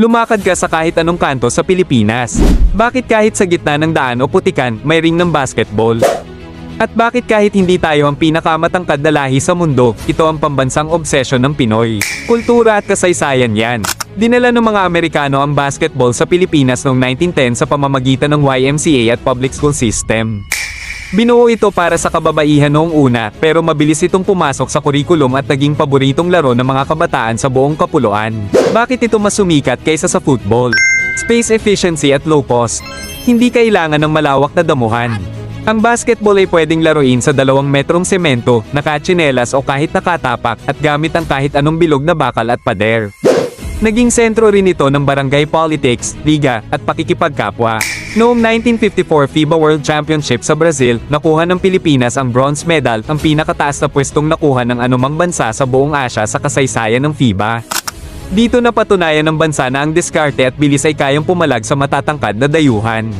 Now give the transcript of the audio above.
Lumakad ka sa kahit anong kanto sa Pilipinas. Bakit kahit sa gitna ng daan o putikan, may ring ng basketball? At bakit kahit hindi tayo ang pinakamatangkad na lahi sa mundo, ito ang pambansang obsesyon ng Pinoy? Kultura at kasaysayan yan. Dinala ng mga Amerikano ang basketball sa Pilipinas noong 1910 sa pamamagitan ng YMCA at public school system. Binuo ito para sa kababaihan noong una, pero mabilis itong pumasok sa kurikulum at naging paboritong laro ng mga kabataan sa buong kapuluan. Bakit ito mas sumikat kaysa sa football? Space efficiency at low cost. Hindi kailangan ng malawak na damuhan. Ang basketball ay pwedeng laruin sa 2 metrong semento, nakatsinelas o kahit nakatapak, at gamit ang kahit anong bilog na bakal at pader. Naging sentro rin ito ng barangay politics, liga, at pakikipagkapwa. Noong 1954 FIBA World Championship sa Brazil, nakuha ng Pilipinas ang bronze medal, ang pinakataas na pwestong nakuha ng anumang bansa sa buong Asya sa kasaysayan ng FIBA. Dito napatunayan ng bansa na ang diskarte at bilis ay kayang pumalag sa matatangkad na dayuhan.